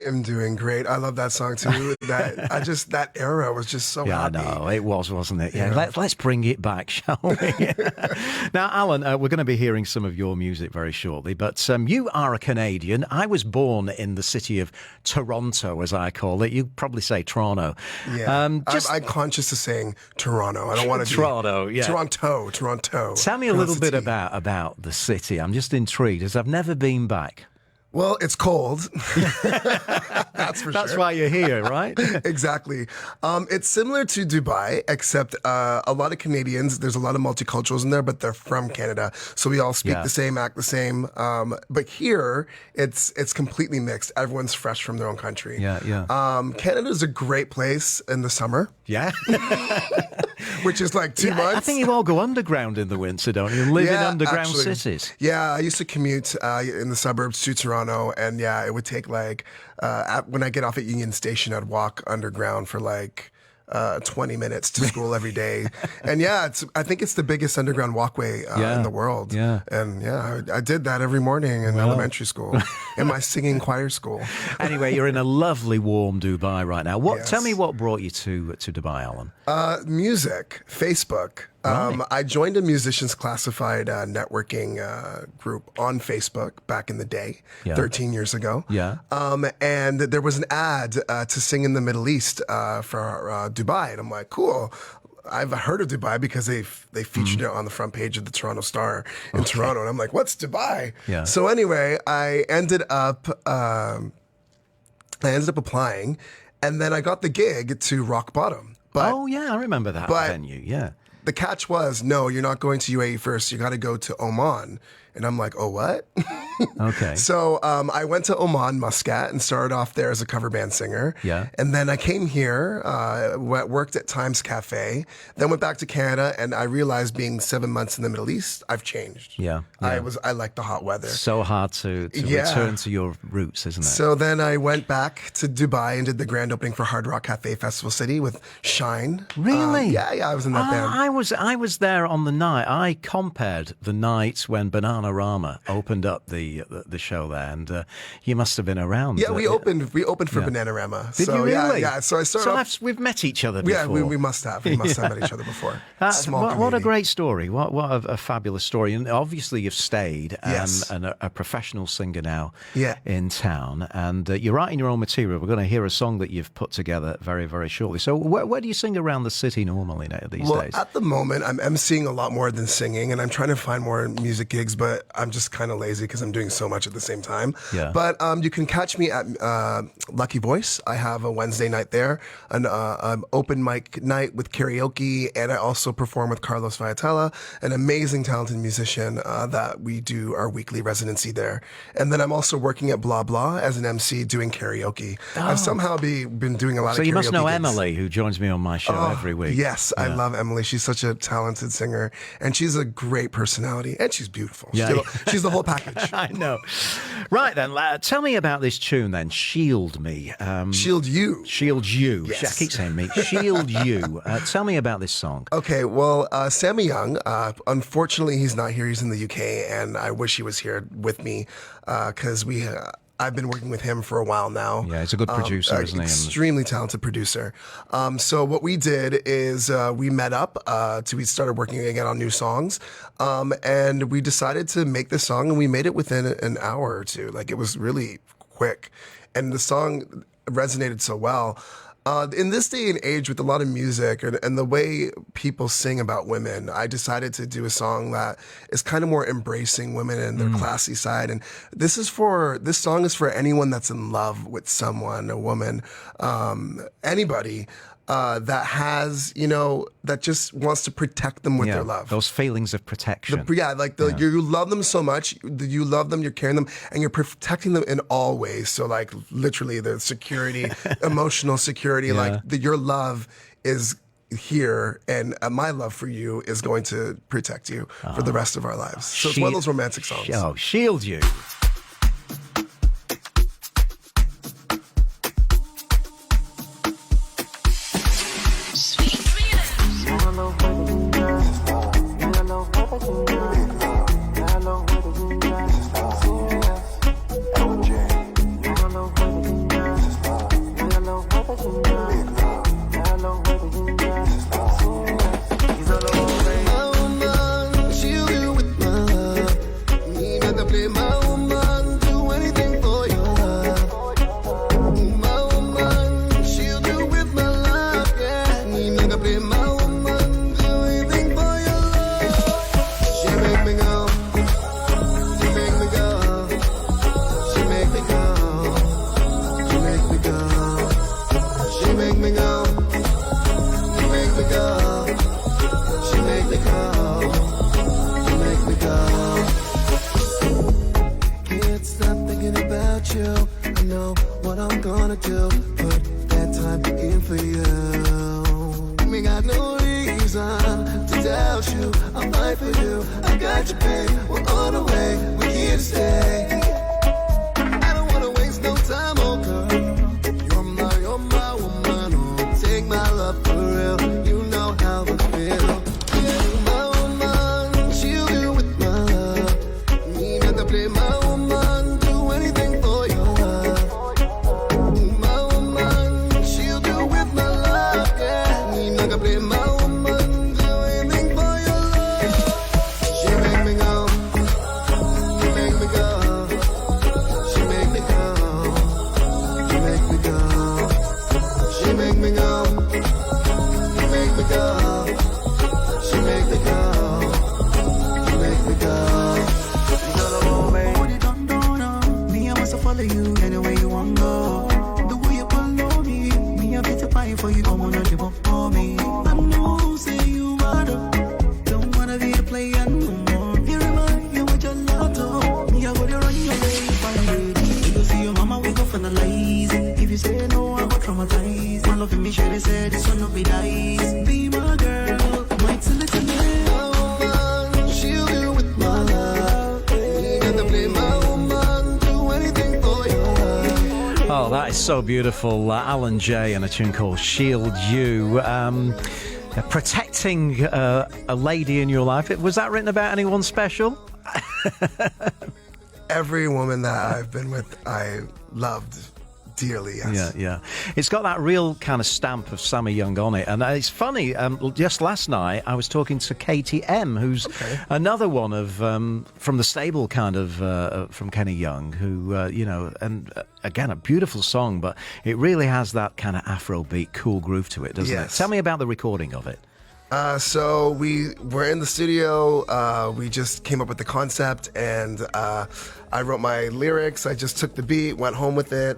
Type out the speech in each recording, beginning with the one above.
am doing great. I love that song too. That era was just so happy. I know it was, wasn't it? Yeah. Let's bring it back, shall we? Now, Alan, we're going to be hearing some of your music very shortly. But you are a Canadian. I was born in the city of Toronto, as I call it. You probably say Toronto. Yeah, I'm conscious of saying Toronto. I don't want to Toronto. Yeah, Toronto. Tell me a little bit about the city. I'm just intrigued, as I've never been back. Well, it's cold. That's for sure. That's why you're here, right? Exactly. It's similar to Dubai, except a lot of Canadians, there's a lot of multiculturals in there, but they're from Canada. So we all speak the same, act the same. But here, it's completely mixed. Everyone's fresh from their own country. Yeah. Canada's a great place in the summer. Yeah. Which is like 2 months. I think you all go underground in the winter, don't you? Live in underground cities. Yeah, I used to commute in the suburbs to Toronto, and it would take when I get off at Union Station, I'd walk underground for 20 minutes to school every day. And I think it's the biggest underground walkway in the world. Yeah. And I did that every morning in elementary school, in my singing choir school. Anyway, you're in a lovely, warm Dubai right now. Tell me what brought you to Dubai, Alan? Music, Facebook. Right. I joined a musicians classified networking group on Facebook back in the day, 13 years ago. Yeah. And there was an ad to sing in the Middle East for Dubai. And I'm like, cool. I've heard of Dubai because they featured it on the front page of the Toronto Star in Toronto. And I'm like, what's Dubai? Yeah. So anyway, I ended up applying, and then I got the gig to Rock Bottom. But, I remember that venue. Yeah. The catch was, no, you're not going to UAE first. You got to go to Oman. And I'm like, oh, what? Okay. So I went to Oman, Muscat, and started off there as a cover band singer. Yeah. And then I came here, worked at Times Cafe, then went back to Canada, and I realized being 7 months in the Middle East, I've changed. Yeah. I like the hot weather. So hard to return to your roots, isn't it? So then I went back to Dubai and did the grand opening for Hard Rock Cafe Festival City with Shine. Really? Yeah, I was in that band. I was there on the night. I compared the night when Bananarama opened up the show there, and you must have been around. Yeah, we opened for Bananarama. Did you really? Yeah. So I started off. We've met each other before. Yeah, we must have. We must have met each other before. What a great story. What a fabulous story. And obviously you've stayed and a professional singer now in town. And you're writing your own material. We're going to hear a song that you've put together very, very shortly. So where do you sing around the city normally these days? At the moment, I'm emceeing a lot more than singing, and I'm trying to find more music gigs, but I'm just kind of lazy because I'm doing so much at the same time. Yeah. But you can catch me at Lucky Voice. I have a Wednesday night there, an open mic night with karaoke, and I also perform with Carlos Viatella, an amazing, talented musician that we do our weekly residency there. And then I'm also working at Blah Blah as an MC doing karaoke. I've somehow been doing a lot of karaoke. So you must know gigs. Emily, who joins me on my show every week. Yes, I love Emily. She's such a talented singer, and she's a great personality, and she's beautiful. She's the whole package. I know. Right then, tell me about this tune then, Shield Me. Shield You. Shield You. Yes. I keep saying me. Shield You. Tell me about this song. Okay, well, Sammyoung, unfortunately, he's not here. He's in the UK, and I wish he was here with me because I've been working with him for a while now. Yeah, he's a good producer, isn't he? Extremely talented producer. So what we did is we met up. We started working again on new songs, and we decided to make this song, and we made it within an hour or two. Like, it was really quick, and the song resonated so well. In this day and age, with a lot of music and the way people sing about women, I decided to do a song that is kind of more embracing women and their classy side. And this song is for anyone that's in love with someone, a woman, anybody. That has, that just wants to protect them with their love. Those feelings of protection. You love them so much, you love them, you're carrying them, and you're protecting them in all ways. So, like, literally the security, emotional security, your love is here, and my love for you is going to protect you for the rest of our lives. So it's one of those romantic songs. Oh, Shield You. I'm gonna do. Put that time in for you. We got no reason to doubt you. I'm fine for you. I got you, babe. We're on the way. We're here to stay. I don't wanna waste no time, oh girl. You're my woman. Oh, take my love for real. You know how I feel. You're my woman. Shield you with my love. Need not to play my woman. Do anything for your love. My woman. Shield you with my love. Yeah. Need not to play my woman. Do anything for your love. She make me go. She make me go. She make me go. She make me go. She make me go. She make me go. She make me go. She make me go. You got a hold me. Put it on, me, I must follow you anywhere you want go. The way you follow me, I beat a pie for you. Don't wanna give up for me. I know, say you matter. Don't wanna be a player no more. You remind you with your lotto. Me, I go to run your way for you. You see your mama, we go finalize. If you say no, I go traumatize. My love in me, sure they said this one no be nice. Be my girl, might till it's a man. Shield you with my love. You got to play my woman. Do anything for your love. Oh, that is so beautiful. AlanJ and a tune called Shield You. Protecting a lady in your life. Was that written about anyone special? Every woman that I've been with, I loved dearly, yes. Yeah. It's got that real kind of stamp of Sammyoung on it. And it's funny, just last night I was talking to Katie M, who's another one of, from the stable kind of, from Kenny Young, who, and again, a beautiful song, but it really has that kind of Afrobeat, cool groove to it, doesn't it? Tell me about the recording of it. So we were in the studio, we just came up with the concept, and I wrote my lyrics. I just took the beat, went home with it,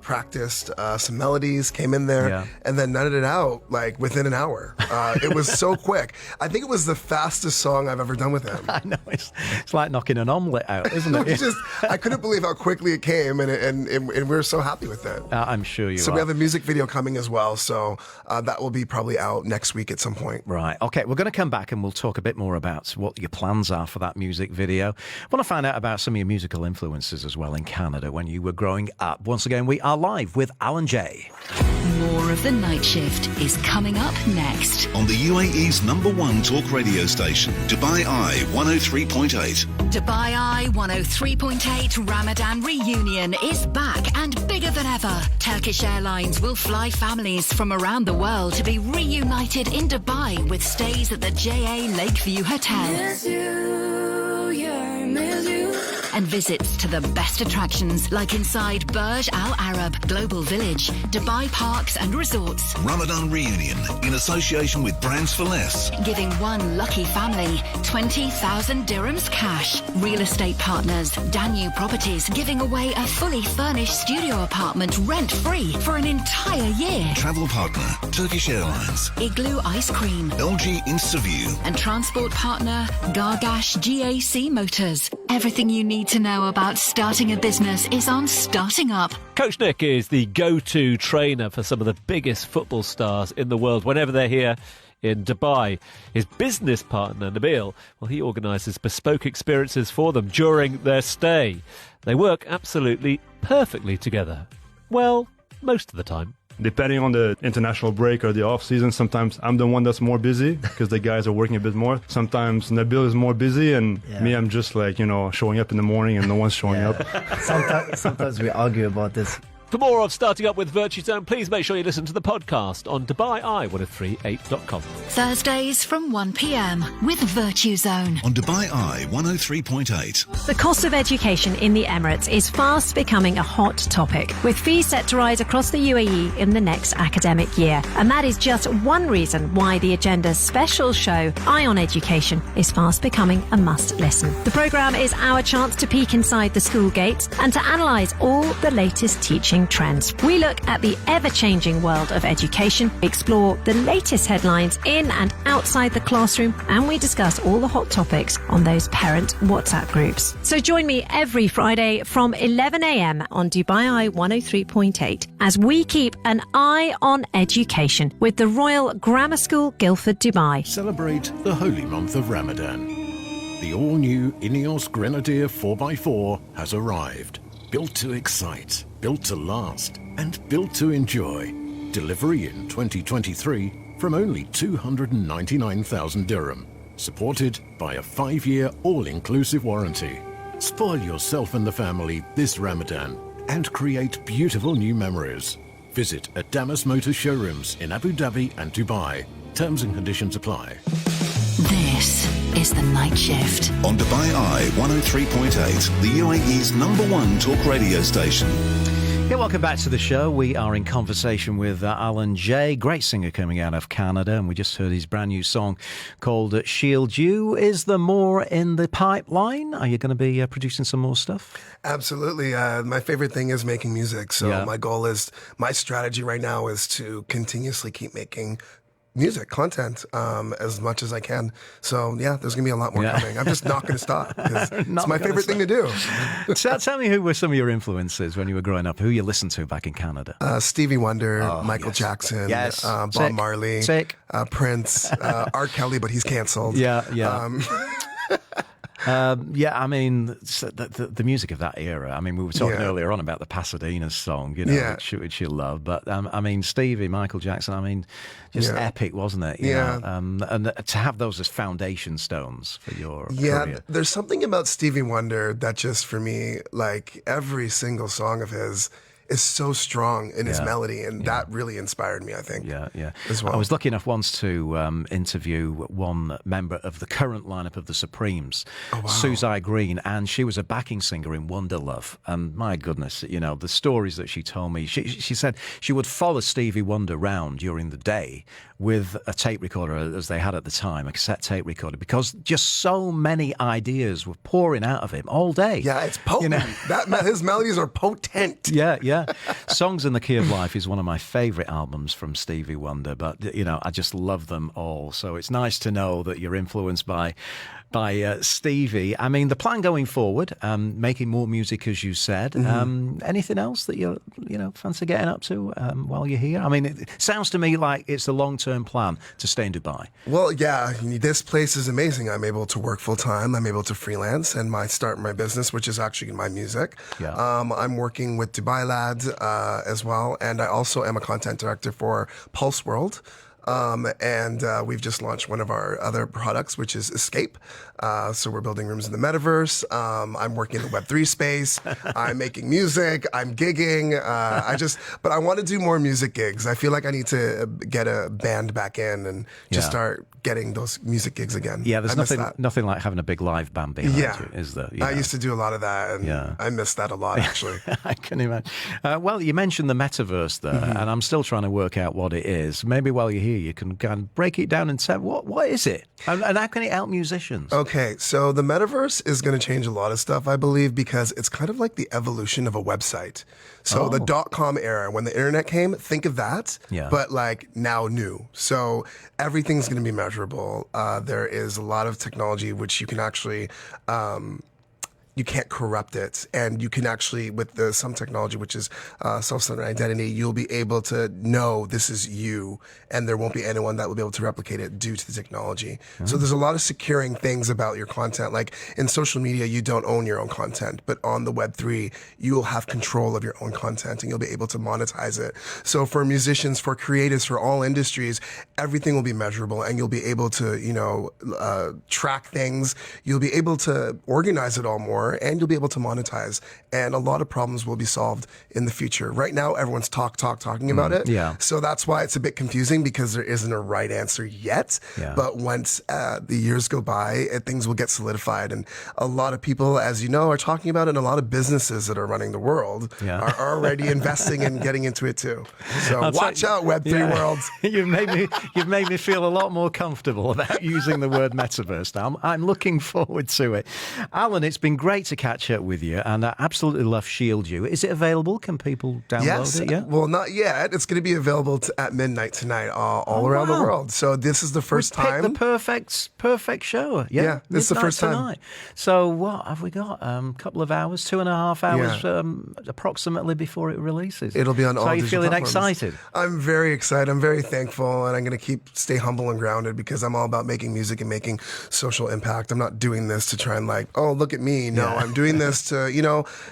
practiced some melodies, came in there, and then nutted it out like within an hour. It was so quick. I think it was the fastest song I've ever done with him. I know, it's like knocking an omelette out, isn't it? I couldn't believe how quickly it came, and we were so happy with it. I'm sure you are. So we have a music video coming as well, so that will be probably out next week at some point. Right, okay, we're going to come back and we'll talk a bit more about what your plans are for that music video. I want to find out about some of your musical influences as well in Canada when you were growing up. Once again, we are live with AlanJ. More of The Night Shift is coming up next. On the UAE's #1 talk radio station, Dubai Eye 103.8. Dubai Eye 103.8 Ramadan Reunion is back and bigger than ever. Turkish Airlines will fly families from around the world to be reunited in Dubai with stays at the JA Lakeview Hotel. Miss you, yeah, miss you. And visits to the best attractions like inside Burj Al Arab, Global Village, Dubai Parks and Resorts. Ramadan Reunion in association with Brands for Less. Giving one lucky family 20,000 dirhams cash. Real estate partners Danube Properties giving away a fully furnished studio apartment rent-free for an entire year. Travel partner Turkish Airlines. Igloo Ice Cream. LG InstaView. And transport partner Gargash GAC Motors. Everything you need to know about starting a business is on Starting Up. Coach Nick is the go-to trainer for some of the biggest football stars in the world whenever they're here in Dubai. His business partner, Nabil, well, he organises bespoke experiences for them during their stay. They work absolutely perfectly together. Well, most of the time. Depending on the international break or the off season, sometimes I'm the one that's more busy because the guys are working a bit more. Sometimes Nabil is more busy and me, I'm just like, showing up in the morning and no one's showing up. Sometimes we argue about this. For more of Starting Up with Virtue Zone, please make sure you listen to the podcast on DubaiEye1038.com. Thursdays from 1 p.m. with Virtue Zone. On Dubai Eye 103.8. The cost of education in the Emirates is fast becoming a hot topic, with fees set to rise across the UAE in the next academic year. And that is just one reason why the Agenda's special show, Eye on Education, is fast becoming a must-listen. The programme is our chance to peek inside the school gates and to analyse all the latest teaching emerging trends. We look at the ever-changing world of education, explore the latest headlines in and outside the classroom, and we discuss all the hot topics on those parent WhatsApp groups. So join me every Friday from 11 a.m. on Dubai Eye 103.8 as we keep an eye on education with the Royal Grammar School, Guildford, Dubai. Celebrate the holy month of Ramadan. The all-new Ineos Grenadier 4x4 has arrived. Built to excite, built to last, and built to enjoy. Delivery in 2023 from only 299,000 dirham. Supported by a 5-year all-inclusive warranty. Spoil yourself and the family this Ramadan and create beautiful new memories. Visit Adamas Motor showrooms in Abu Dhabi and Dubai. Terms and conditions apply. This is The Night Shift. On Dubai Eye 103.8, the UAE's #1 talk radio station. Yeah, welcome back to the show. We are in conversation with AlanJ, great singer coming out of Canada, and we just heard his brand new song called Shield You. Is there more in the pipeline? Are you going to be producing some more stuff? Absolutely. My favorite thing is making music. So my strategy right now is to continuously keep making music, content, as much as I can. So, yeah, there's going to be a lot more coming. I'm just not going to stop because it's my favorite thing to do. Tell me who were some of your influences when you were growing up, who you listened to back in Canada? Stevie Wonder, Michael Jackson, Bob Marley, Prince, R. Kelly, but he's canceled. I mean, the music of that era. I mean, we were talking earlier on about the Pasadena song, which you love. But I mean, Stevie, Michael Jackson. I mean, just epic, wasn't it? You know? And to have those as foundation stones for your career. There's something about Stevie Wonder that just for me, like every single song of his is so strong in his melody, and that really inspired me, I think. As well. I was lucky enough once to interview one member of the current lineup of the Supremes, Suzi Green, and she was a backing singer in Wonder Love. And my goodness, you know, the stories that she told me, she said she would follow Stevie Wonder round during the day with a tape recorder, as they had at the time, a cassette tape recorder, because just so many ideas were pouring out of him all day. Yeah, it's potent. You know? His melodies are potent. Songs in the Key of Life is one of my favourite albums from Stevie Wonder, but, you know, I just love them all. So it's nice to know that you're influenced by Stevie. I mean, the plan going forward, making more music, as you said. Anything else that you fancy getting up to while you're here? I mean, it sounds to me like it's a long-term plan to stay in Dubai. Well, yeah, this place is amazing. I'm able to work full-time. I'm able to freelance and start my business, which is actually my music. I'm working with Dubai Lads as well, and I also am a content director for Pulse World. And we've just launched one of our other products, which is Escape. So we're building rooms in the metaverse. I'm working in the Web3 space. I'm making music. I'm gigging. But I want to do more music gigs. I feel like I need to get a band back in and just start getting those music gigs again. Yeah, there's nothing like having a big live band behind you, is there? I used to do a lot of that, and I miss that a lot, actually. I can imagine. Well, you mentioned the metaverse there, and I'm still trying to work out what it is. Maybe while you're here, you can kind of break it down and say, what is it? And how can it help musicians? Okay, so the metaverse is going to change a lot of stuff, I believe, because it's kind of like the evolution of a website. So the .com era, when the internet came, think of that, but like now new. So everything's going to be measurable. There is a lot of technology which you can actually you can't corrupt it. And you can actually, with some technology, which is self-centered identity, you'll be able to know this is you, and there won't be anyone that will be able to replicate it due to the technology. So there's a lot of securing things about your content. Like in social media, you don't own your own content, but on the Web3, you'll have control of your own content and you'll be able to monetize it. So for musicians, for creatives, for all industries, everything will be measurable, and you'll be able to, track things. You'll be able to organize it all more, and you'll be able to monetize. And a lot of problems will be solved in the future. Right now, everyone's talking about it. Yeah. So that's why it's a bit confusing, because there isn't a right answer yet. Yeah. But once the years go by, things will get solidified. And a lot of people, as you know, are talking about it, and a lot of businesses that are running the world are already investing and getting into it too. So watch out, Web3 world. You've made me feel a lot more comfortable about using the word metaverse now. I'm looking forward to it. Alan, it's been great great to catch up with you, and I absolutely love Shield You. Is it available? Can people download it? Yeah. Well, not yet. It's going to be available at midnight tonight all around the world. So this is the first time. The perfect show. Yeah, this is the first time. Tonight. So what have we got? A couple of hours, 2.5 hours approximately before it releases. It'll be on all So are you digital feeling platforms. excited? I'm very excited. I'm very thankful, and I'm going to stay humble and grounded because I'm all about making music and making social impact. I'm not doing this to try and look at me. No, I'm doing this to,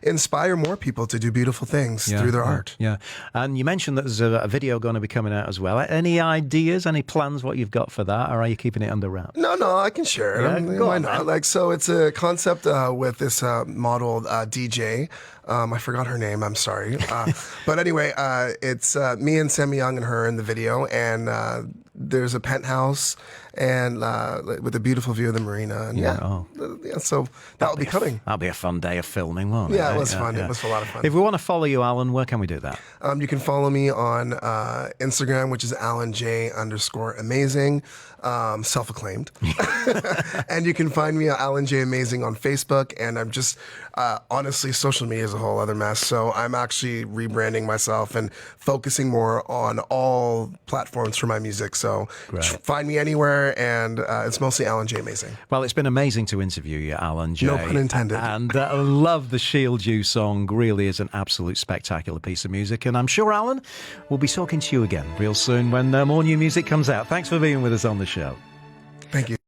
inspire more people to do beautiful things through their art. Yeah. And you mentioned that there's a video going to be coming out as well. Any ideas, any plans what you've got for that, or are you keeping it under wraps? No, I can share it. Why not? So it's a concept with this model DJ. I forgot her name. I'm sorry. But anyway, it's me and Sammyoung and her in the video, and there's a penthouse and with a beautiful view of the marina. And so that'll be coming. That'll be a fun day of filming, won't it? Yeah, it was fun. It was a lot of fun. If we want to follow you, Alan, where can we do that? You can follow me on Instagram, which is AlanJ_amazing, self-acclaimed. And you can find me at AlanJ Amazing on Facebook. And I'm just, honestly, social media is a whole other mess. So I'm actually rebranding myself and focusing more on all platforms for my music. So find me anywhere, and it's mostly AlanJ Amazing. Well, it's been amazing to interview you, AlanJ. No pun intended. And I love the Shield You song. Really is an absolute spectacular piece of music. And I'm sure, Alan, we'll be talking to you again real soon when more new music comes out. Thanks for being with us on the show. Thank you.